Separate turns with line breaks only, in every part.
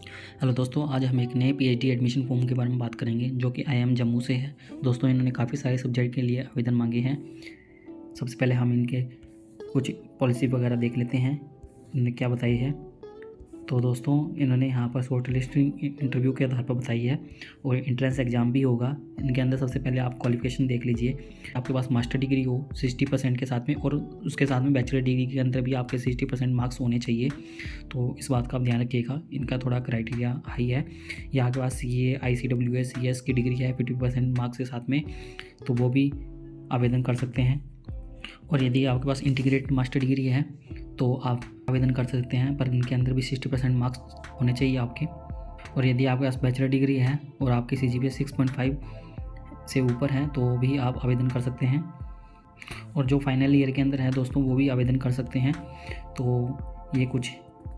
Hello दोस्तों, आज हम एक नए पीएचडी एडमिशन फॉर्म के बारे में बात करेंगे जो कि आईआईएम जम्मू से है। दोस्तों, इन्होंने काफ़ी सारे सब्जेक्ट के लिए आवेदन मांगे हैं। सबसे पहले हम इनके कुछ पॉलिसी वगैरह देख लेते हैं, इन्होंने क्या बताई है। तो दोस्तों, इन्होंने यहाँ पर शॉर्ट लिस्ट इंटरव्यू के आधार पर बताई है और एंट्रेंस एग्ज़ाम भी होगा। इनके अंदर सबसे पहले आप क्वालिफिकेशन देख लीजिए, आपके पास मास्टर डिग्री हो 60% के साथ में, और उसके साथ में बैचलर डिग्री के अंदर भी आपके 60% मार्क्स होने चाहिए। तो इस बात का आप ध्यान रखिएगा, इनका थोड़ा क्राइटेरिया हाई है। यहाँ के पास CA ICWS CS की डिग्री है 50% मार्क्स के साथ में, तो वो भी आवेदन कर सकते हैं। और यदि आपके पास इंटीग्रेटेड मास्टर डिग्री है तो आप आवेदन कर सकते हैं, पर इनके अंदर भी 60% मार्क्स होने चाहिए आपके। और यदि आपके पास बैचलर डिग्री है और आपकी CGPA 6.5 से ऊपर है तो भी आप आवेदन कर सकते हैं। और जो फाइनल ईयर के अंदर है दोस्तों, वो भी आवेदन कर सकते हैं। तो ये कुछ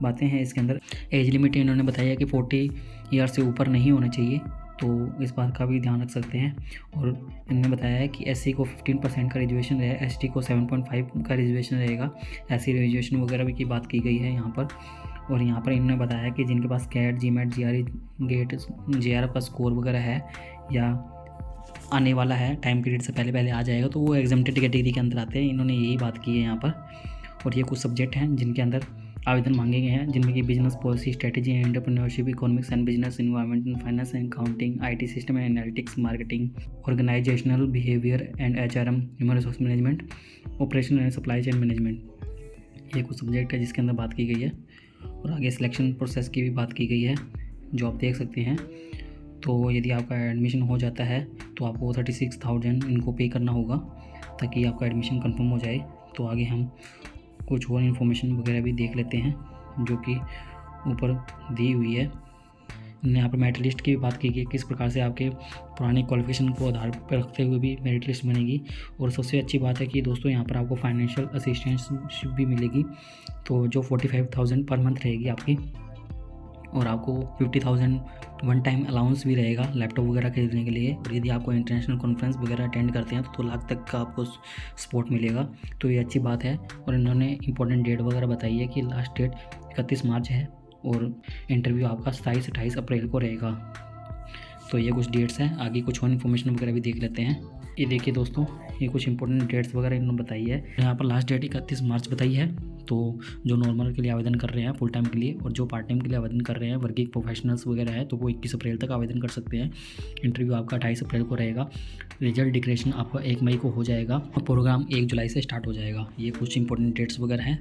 बातें हैं इसके अंदर। एज लिमिट इन्होंने बताया है कि 40 ईयर से ऊपर नहीं होना चाहिए, तो इस बात का भी ध्यान रख सकते हैं। और इन्होंने बताया है कि SC को 15% का रिजर्वेशन रहेगा, ST को 7.5 का रिजर्वेशन रहेगा। ऐसी रिजर्वेशन वगैरह भी की बात की गई है यहाँ पर। और यहाँ पर इन्होंने बताया कि जिनके पास CAT GMAT GRE GATE JRF का स्कोर वगैरह है या आने वाला है, टाइम पीरियड से पहले पहले आ जाएगा, तो वो एग्जम्प्टेड कैटेगरी के अंदर आते हैं। इन्होंने यही बात की है यहाँ पर। और ये कुछ सब्जेक्ट हैं जिनके अंदर आवेदन मांगे गए हैं, जिनमें कि business policy, strategy and entrepreneurship, economics and business, environment and finance and accounting, IT system and analytics, marketing, organisational behaviour and HRM, human resource management, operation and supply chain management. ये कुछ सब्जेक्ट है जिसके अंदर बात की गई है। और आगे सिलेक्शन प्रोसेस की भी बात की गई है, जो आप देख सकते हैं। तो यदि आपका एडमिशन हो जाता है तो आपको 36,000 इनको पे करना होगा ताकि आपका एडमिशन कंफर्म हो जाए। तो आगे हम कुछ और इन्फॉर्मेशन वगैरह भी देख लेते हैं जो कि ऊपर दी हुई है। इन्होंने यहाँ पर मेरिट लिस्ट की भी बात की गई, किस प्रकार से आपके पुराने क्वालिफिकेशन को आधार पर रखते हुए भी मेरिट लिस्ट बनेगी। और सबसे अच्छी बात है कि दोस्तों यहाँ पर आपको फाइनेंशियल असिस्टेंस भी मिलेगी, तो जो 45,000 पर मंथ रहेगी आपकी। और आपको 50,000 वन टाइम अलाउंस भी रहेगा लैपटॉप वगैरह खरीदने के लिए। और यदि आपको इंटरनेशनल कॉन्फ्रेंस वगैरह अटेंड करते हैं तो 2 लाख तक का आपको सपोर्ट मिलेगा, तो ये अच्छी बात है। और इन्होंने इंपॉर्टेंट डेट वगैरह बताई है कि लास्ट डेट 31 मार्च है और इंटरव्यू आपका 27-28 अप्रैल को रहेगा। तो ये कुछ डेट्स हैं। आगे कुछ और इन्फॉर्मेशन वगैरह भी देख लेते हैं। ये देखिए दोस्तों, ये कुछ इंपॉर्टेंट डेट्स वगैरह इन्होंने बताई है। यहाँ पर लास्ट डेट 31 मार्च बताई है। तो जो नॉर्मल के लिए आवेदन कर रहे हैं फुल टाइम के लिए, और जो पार्ट टाइम के लिए आवेदन कर रहे हैं वर्किंग प्रोफेशनल्स वगैरह है, तो वो 21 अप्रैल तक आवेदन कर सकते हैं। इंटरव्यू आपका 28 अप्रैल को रहेगा। रिजल्ट डिक्लेरेशन आपका 1 मई को हो जाएगा और प्रोग्राम 1 जुलाई से स्टार्ट हो जाएगा। ये कुछ इंपॉर्टेंट डेट्स वगैरह हैं।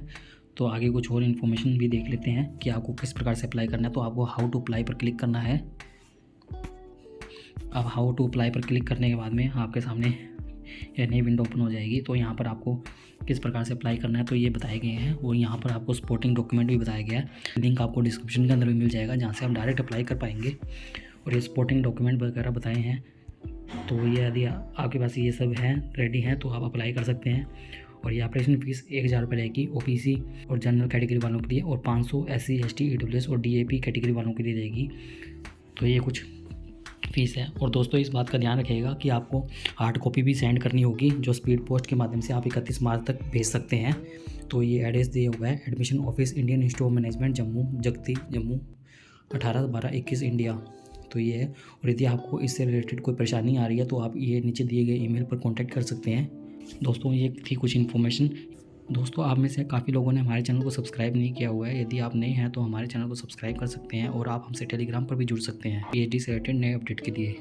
तो आगे कुछ और इन्फॉर्मेशन भी देख लेते हैं कि आपको किस प्रकार से अप्लाई करना है। तो आपको हाउ टू अप्लाई पर क्लिक करना है। अब हाउ टू अप्लाई पर क्लिक करने के बाद में आपके सामने यह नई विंडो ओपन हो जाएगी। तो यहाँ पर आपको किस प्रकार से अप्लाई करना है तो ये बताए गए हैं। और यहाँ पर आपको सपोर्टिंग डॉक्यूमेंट भी बताया गया है, लिंक आपको डिस्क्रिप्शन के अंदर भी मिल जाएगा जहाँ से आप डायरेक्ट अप्लाई कर पाएंगे। और ये सपोर्टिंग डॉक्यूमेंट वगैरह बताए हैं। तो ये यदि आपके पास ये सब हैं रेडी हैं तो आप अप्लाई कर सकते हैं। और ये एप्लीकेशन फ़ीस 1,000 रुपये रहेगी OBC और जनरल कैटेगरी वालों के लिए, और 500 SC ST EWS और DAP कैटेगरी वालों के लिए रहेगी। तो ये कुछ फीस है। और दोस्तों, इस बात का ध्यान रखिएगा कि आपको हार्ड कॉपी भी सेंड करनी होगी, जो स्पीड पोस्ट के माध्यम से आप 31 मार्च तक भेज सकते हैं। तो ये एड्रेस दिया हुआ है, admission office Indian institute of management Jammu, जगती जम्मू 18/12/21 इंडिया। तो ये है। और यदि आपको इससे रिलेटेड कोई परेशानी आ रही है तो आप ये नीचे दिए गए ईमेल पर कॉन्टैक्ट कर सकते हैं। दोस्तों, ये थी कुछ इन्फॉर्मेशन। दोस्तों, आप में से काफ़ी लोगों ने हमारे चैनल को सब्सक्राइब नहीं किया हुआ है। यदि आप नए हैं तो हमारे चैनल को सब्सक्राइब कर सकते हैं और आप हमसे टेलीग्राम पर भी जुड़ सकते हैं PhD से रिलेटेड नए अपडेट के लिए।